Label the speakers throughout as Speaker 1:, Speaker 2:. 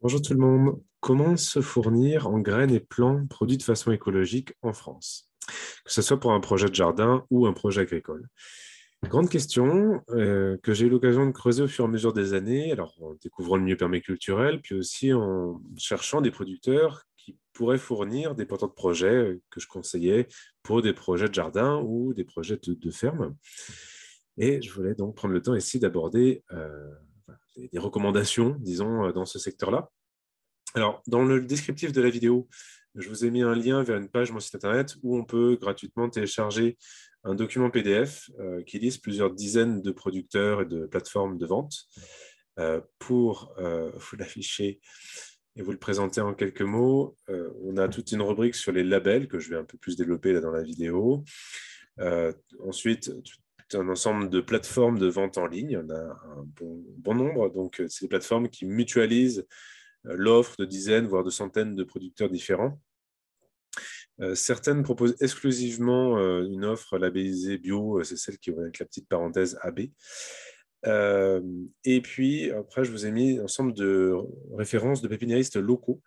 Speaker 1: Bonjour tout le monde. Comment se fournir en graines et plants produits de façon écologique en France, que ce soit pour un projet de jardin ou un projet agricole? Grande question que j'ai eu l'occasion de creuser au fur et à mesure des années, alors en découvrant le milieu permaculturel, puis aussi en cherchant des producteurs qui pourraient fournir des porteurs de projets que je conseillais pour des projets de jardin ou des projets de ferme. Et je voulais donc prendre le temps ici d'aborder voilà, des recommandations, disons, dans ce secteur-là. Alors, dans le descriptif de la vidéo, je vous ai mis un lien vers une page de mon site internet où on peut gratuitement télécharger un document PDF qui liste plusieurs dizaines de producteurs et de plateformes de vente. Pour vous l'afficher et vous le présenter en quelques mots, on a toute une rubrique sur les labels que je vais un peu plus développer là dans la vidéo. Ensuite, tout un ensemble de plateformes de vente en ligne. On a un bon nombre. Donc, c'est des plateformes qui mutualisent l'offre de dizaines, voire de centaines de producteurs différents. Certaines proposent exclusivement une offre labellisée bio, c'est celle qui est avec la petite parenthèse AB. Et puis, après, je vous ai mis un ensemble de références de pépiniéristes locaux,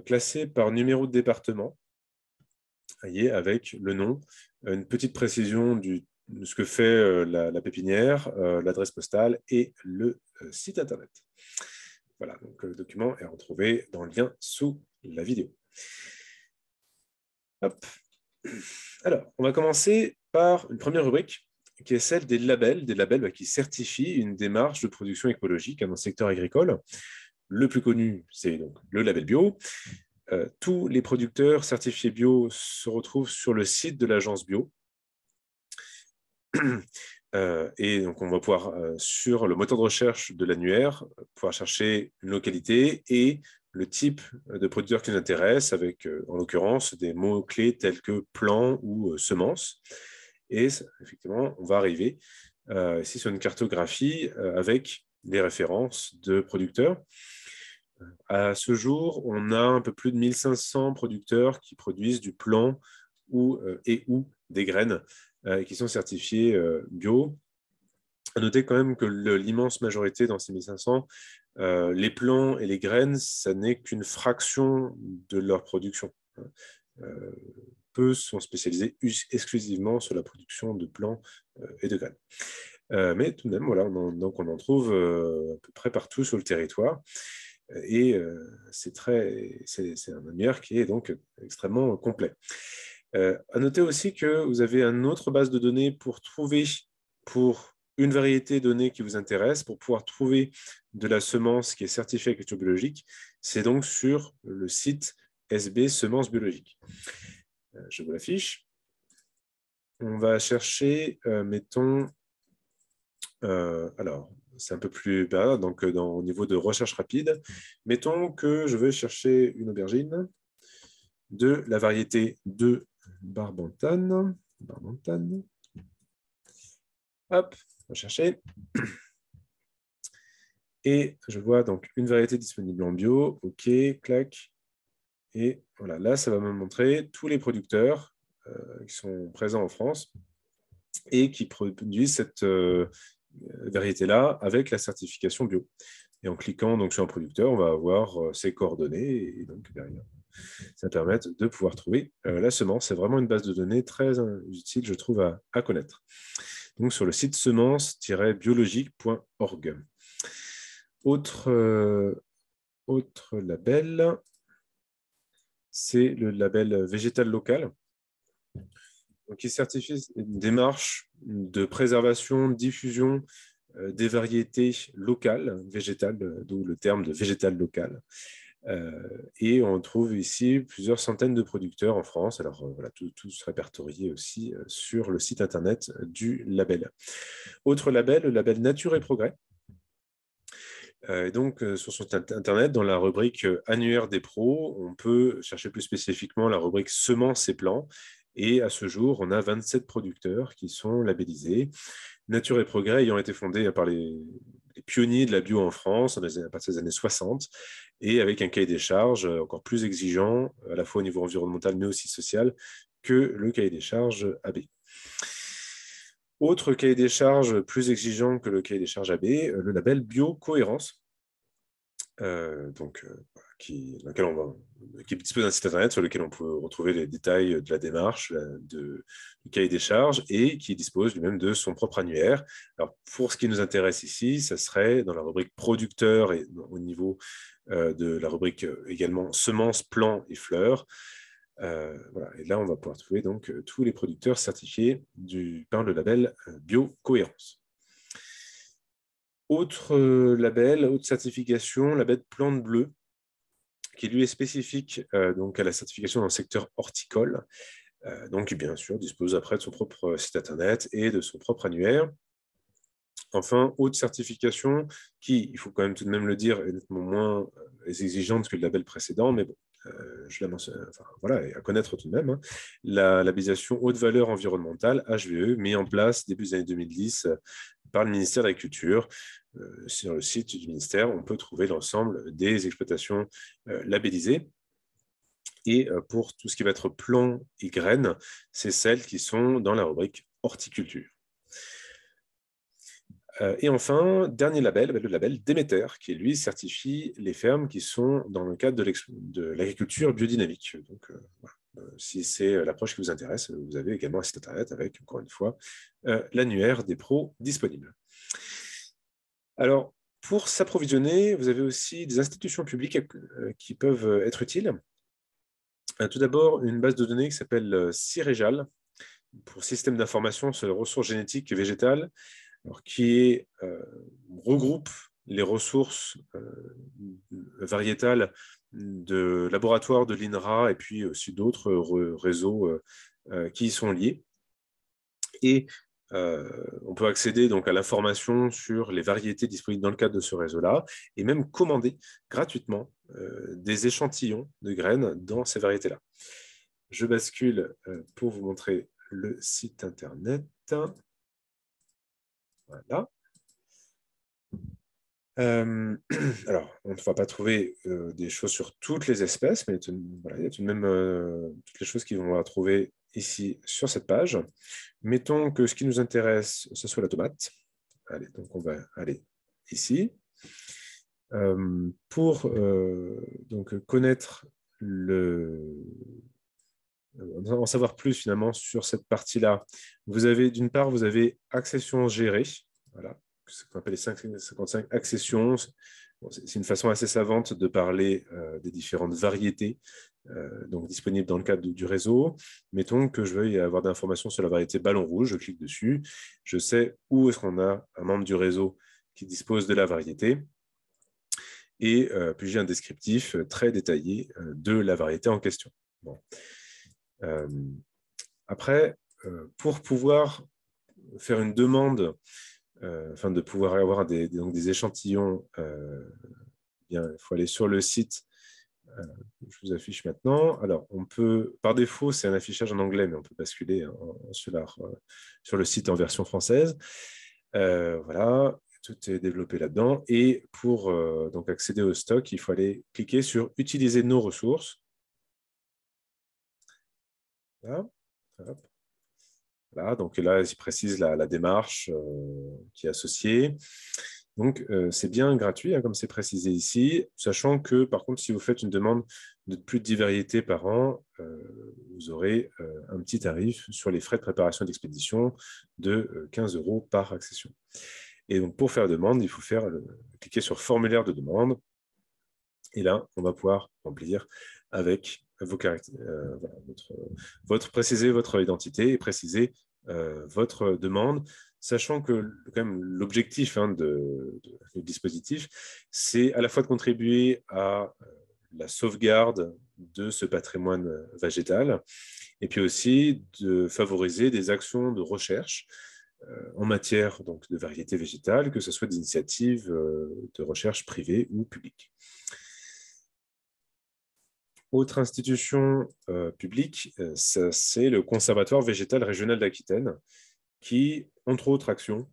Speaker 1: classés par numéro de département, voyez, avec le nom, une petite précision de ce que fait la pépinière, l'adresse postale et le site internet. Voilà, donc le document est retrouvé dans le lien sous la vidéo. Hop. Alors, on va commencer par une première rubrique qui est celle des labels qui certifient une démarche de production écologique dans le secteur agricole. Le plus connu, c'est donc le label bio. Tous les producteurs certifiés bio se retrouvent sur le site de l'agence bio. Et donc, on va pouvoir, sur le moteur de recherche de l'annuaire, pouvoir chercher une localité et le type de producteur qui nous intéresse, avec, en l'occurrence, des mots-clés tels que plan ou semence. Et effectivement, on va arriver ici sur une cartographie avec les références de producteurs. À ce jour, on a un peu plus de 1500 producteurs qui produisent du plan et ou des graines qui sont certifiés bio. À noter quand même que l'immense majorité dans ces 1500, les plants et les graines, ça n'est qu'une fraction de leur production. Peu sont spécialisés exclusivement sur la production de plants et de graines. Mais tout de même, voilà, donc on en trouve à peu près partout sur le territoire. Et c'est un annuaire qui est donc extrêmement complet. À noter aussi que vous avez une autre base de données pour trouver, pour une variété donnée qui vous intéresse, pour pouvoir trouver de la semence qui est certifiée agriculture biologique. C'est donc sur le site SB Semences Biologiques. Je vous l'affiche. On va chercher, mettons, alors, c'est un peu plus bas, donc au niveau de recherche rapide. Mettons que je veux chercher une aubergine de la variété de Barbantane. Hop, rechercher. Et je vois donc une variété disponible en bio. OK, clac. Et voilà, là, ça va me montrer tous les producteurs qui sont présents en France et qui produisent cette variété-là avec la certification bio. Et en cliquant donc, sur un producteur, on va avoir ses coordonnées et donc derrière, ça va permettre de pouvoir trouver la semence. C'est vraiment une base de données très utile, je trouve, à connaître. Donc sur le site semence-biologique.org. Autre label, c'est le label végétal local, donc, qui certifie une démarche de préservation, de diffusion des variétés locales, végétales, d'où le terme de végétal local. Et on trouve ici plusieurs centaines de producteurs en France. Alors voilà, tous répertoriés aussi sur le site internet du label. Autre label, le label Nature et Progrès. Et donc, sur son internet, dans la rubrique annuaire des pros, on peut chercher plus spécifiquement la rubrique semences et plants. Et à ce jour, on a 27 producteurs qui sont labellisés. Nature et Progrès ayant été fondé par les pionniers de la bio en France à partir des années 60, et avec un cahier des charges encore plus exigeant, à la fois au niveau environnemental, mais aussi social, que le cahier des charges AB. Autre cahier des charges plus exigeant que le cahier des charges AB, le label Biocohérence, qui dispose d'un site internet sur lequel on peut retrouver les détails de la démarche, du cahier des charges, et qui dispose lui-même de son propre annuaire. Alors, pour ce qui nous intéresse ici, ça serait dans la rubrique producteur et au niveau de la rubrique également semences, plants et fleurs. Voilà. Et là, on va pouvoir trouver donc tous les producteurs certifiés par le label Bio-Cohérence. Autre label, autre certification, label Plante Bleue, qui lui est spécifique donc à la certification dans le secteur horticole, donc qui bien sûr dispose après de son propre site internet et de son propre annuaire. Enfin, haute certification qui, il faut quand même tout de même le dire, est nettement moins exigeante que le label précédent, mais bon, je la mentionne, enfin, voilà, et à connaître tout de même, hein. La labellisation haute valeur environnementale, HVE, mise en place début des années 2010 par le ministère de l'Agriculture. Sur le site du ministère, on peut trouver l'ensemble des exploitations labellisées. Et pour tout ce qui va être plants et graines, c'est celles qui sont dans la rubrique horticulture. Et enfin, dernier label, le label Déméter, qui lui certifie les fermes qui sont dans le cadre de l'agriculture biodynamique. Donc, voilà. Si c'est l'approche qui vous intéresse, vous avez également un site internet avec, encore une fois, l'annuaire des pros disponible. Alors, pour s'approvisionner, vous avez aussi des institutions publiques qui peuvent être utiles. Tout d'abord, une base de données qui s'appelle CIREGAL, pour Système d'information sur les ressources génétiques et végétales, alors, qui regroupe les ressources variétales de laboratoires de l'INRA et puis aussi d'autres réseaux qui y sont liés. Et on peut accéder donc à l'information sur les variétés disponibles dans le cadre de ce réseau-là et même commander gratuitement des échantillons de graines dans ces variétés-là. Je bascule pour vous montrer le site internet. Voilà. Alors, on ne va pas trouver des choses sur toutes les espèces, mais voilà, il y a tout de même toutes les choses qu'on va trouver ici sur cette page. Mettons que ce qui nous intéresse, ce soit la tomate. Allez, donc on va aller ici. Pour donc connaître en savoir plus finalement sur cette partie-là, d'une part, vous avez accession gérée, voilà, ce qu'on appelle les 55 accessions. Bon, c'est une façon assez savante de parler des différentes variétés donc disponibles dans le cadre du réseau. Mettons que je veuille avoir d'informations sur la variété ballon rouge, je clique dessus, je sais où est-ce qu'on a un membre du réseau qui dispose de la variété, et puis j'ai un descriptif très détaillé de la variété en question. Bon. Après, pour pouvoir faire une demande, afin de pouvoir avoir donc des échantillons, bien, il faut aller sur le site. Je vous affiche maintenant. Alors, on peut, par défaut, c'est un affichage en anglais, mais on peut basculer sur le site en version française. Voilà, tout est développé là-dedans. Et pour donc accéder au stock, il faut aller cliquer sur « Utiliser nos ressources ». Voilà. Voilà, donc là, il précise la démarche qui est associée. Donc, c'est bien gratuit, hein, comme c'est précisé ici, sachant que, par contre, si vous faites une demande de plus de 10 variétés par an, vous aurez un petit tarif sur les frais de préparation d'expédition de 15 € par accession. Et donc, pour faire demande, il faut cliquer sur « Formulaire de demande ». Et là, on va pouvoir remplir avec vos caractères, préciser votre identité et préciser votre demande, sachant que quand même l'objectif du dispositif, c'est à la fois de contribuer à la sauvegarde de ce patrimoine végétal, et puis aussi de favoriser des actions de recherche en matière donc, de variétés végétales, que ce soit des initiatives de recherche privées ou publiques. Autre institution publique, c'est le Conservatoire végétal régional d'Aquitaine, qui, entre autres actions,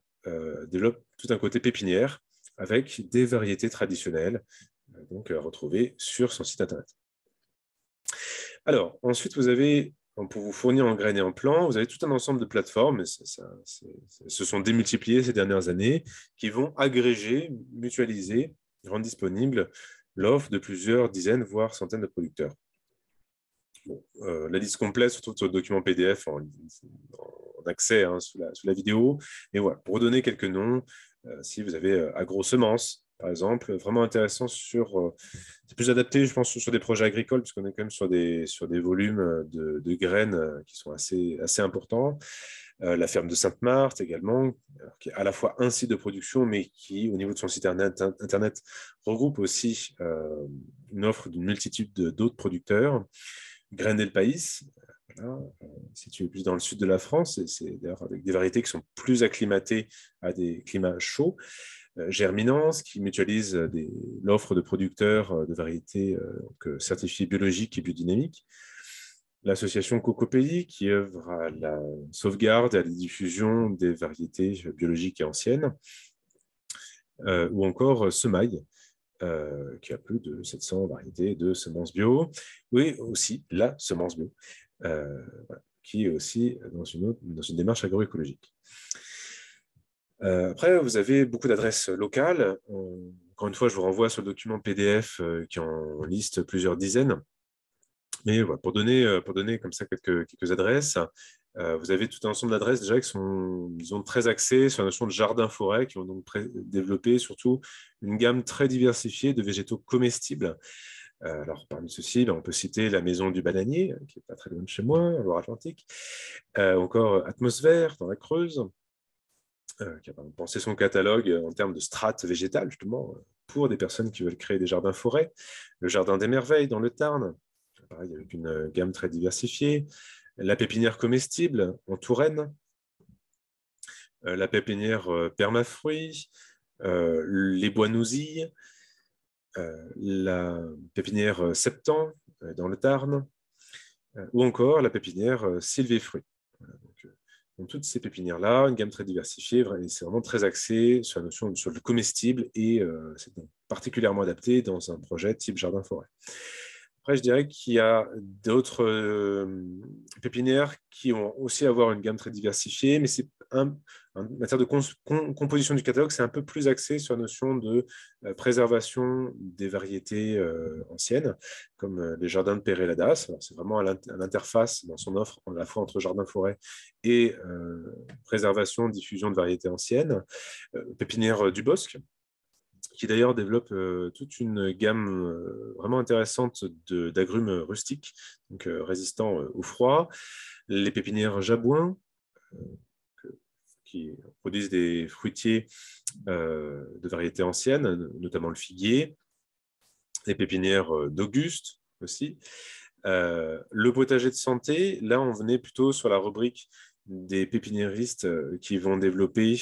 Speaker 1: développe tout un côté pépinière avec des variétés traditionnelles donc, à retrouver sur son site internet. Alors, ensuite, vous avez, pour vous fournir en graines et en plants, vous avez tout un ensemble de plateformes, se sont démultipliées ces dernières années, qui vont agréger, mutualiser rendent disponible l'offre de plusieurs dizaines, voire centaines de producteurs. Bon, la liste complète se trouve sur le document PDF en accès sous la vidéo. Mais voilà, pour redonner quelques noms, si vous avez AgroSemences, par exemple, vraiment intéressant c'est plus adapté, je pense, sur des projets agricoles, puisqu'on est quand même sur des volumes de graines qui sont assez importants. La ferme de Sainte-Marthe également, qui est à la fois un site de production, mais qui, au niveau de son site Internet, regroupe aussi une offre d'une multitude d'autres producteurs. Graines El País, voilà, situé plus dans le sud de la France, c'est d'ailleurs avec des variétés qui sont plus acclimatées à des climats chauds. Germinance, qui mutualise l'offre de producteurs de variétés certifiées biologiques et biodynamiques. L'association Cocopelli, qui œuvre à la sauvegarde et à la diffusion des variétés biologiques et anciennes. Ou encore Semaille, qui a plus de 700 variétés de semences bio, oui, aussi la semence bio, voilà, qui est aussi dans une démarche agroécologique. Après, vous avez beaucoup d'adresses locales. Encore une fois, je vous renvoie sur le document PDF qui en liste plusieurs dizaines. Mais voilà, pour donner comme ça quelques adresses, vous avez tout un ensemble d'adresses déjà qui sont, disons, très axées sur la notion de jardin-forêt, qui ont donc développé surtout une gamme très diversifiée de végétaux comestibles. Alors, parmi ceux-ci, on peut citer la Maison du Bananier, qui n'est pas très loin de chez moi, en Loire-Atlantique, encore Atmosphère, dans la Creuse, qui a pensé son catalogue en termes de strates végétales, justement, pour des personnes qui veulent créer des jardins-forêts. Le Jardin des Merveilles, dans le Tarn, pareil, avec une gamme très diversifiée. La pépinière comestible en Touraine, la pépinière permafruits, les bois nousilles, la pépinière Septembre dans le Tarn, ou encore la pépinière Sylvéfruits. Voilà, donc, toutes ces pépinières-là, une gamme très diversifiée, et c'est vraiment très axé sur la notion sur le comestible et c'est particulièrement adapté dans un projet type jardin-forêt. Après, je dirais qu'il y a d'autres pépinières qui vont aussi avoir une gamme très diversifiée, mais c'est en matière de composition du catalogue, c'est un peu plus axé sur la notion de préservation des variétés anciennes, comme les jardins de Péré-Ladas. C'est vraiment à l'interface dans son offre, à la fois entre jardin-forêt et préservation, diffusion de variétés anciennes. Pépinière du Bosc, qui d'ailleurs développe toute une gamme vraiment intéressante d'agrumes rustiques, donc résistants au froid. Les pépinières Jabouin, qui produisent des fruitiers de variétés anciennes, notamment le figuier. Les pépinières d'Auguste aussi. Le potager de santé, là, on venait plutôt sur la rubrique des pépiniéristes qui vont développer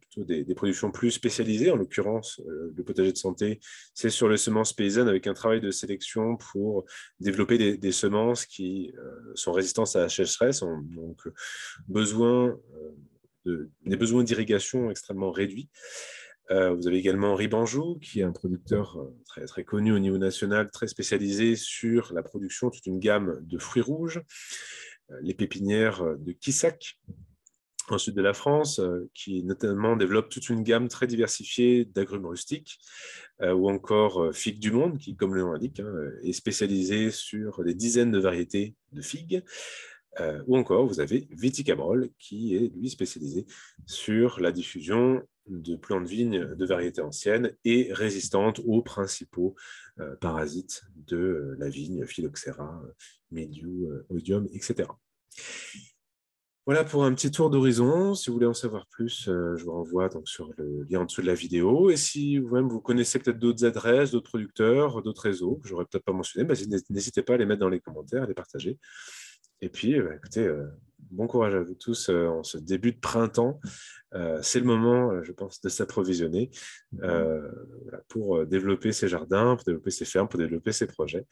Speaker 1: plutôt des productions plus spécialisées. En l'occurrence, le potager de santé, c'est sur les semences paysannes avec un travail de sélection pour développer des semences qui sont résistantes à la sécheresse, ont donc des besoins d'irrigation extrêmement réduits. Vous avez également Ribanjou, qui est un producteur très, très connu au niveau national, très spécialisé sur la production, toute une gamme de fruits rouges. Les pépinières de Quissac, en sud de la France, qui notamment développe toute une gamme très diversifiée d'agrumes rustiques, ou encore Figues du Monde, qui, comme le nom l'indique, est spécialisé sur des dizaines de variétés de figues. Ou encore, vous avez Viticabrol, qui est, lui, spécialisé sur la diffusion de plants de vigne de variétés anciennes et résistantes aux principaux parasites de la vigne, Phylloxera, Mildiou, Oïdium, etc. Voilà pour un petit tour d'horizon. Si vous voulez en savoir plus, je vous renvoie donc sur le lien en dessous de la vidéo. Et si vous-même vous connaissez peut-être d'autres adresses, d'autres producteurs, d'autres réseaux que j'aurais peut-être pas mentionné, n'hésitez pas à les mettre dans les commentaires, à les partager. Et puis, écoutez, bon courage à vous tous en ce début de printemps. C'est le moment, je pense, de s'approvisionner pour développer ses jardins, pour développer ses fermes, pour développer ses projets.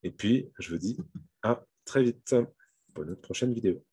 Speaker 1: Et puis, je vous dis à très vite pour notre prochaine vidéo.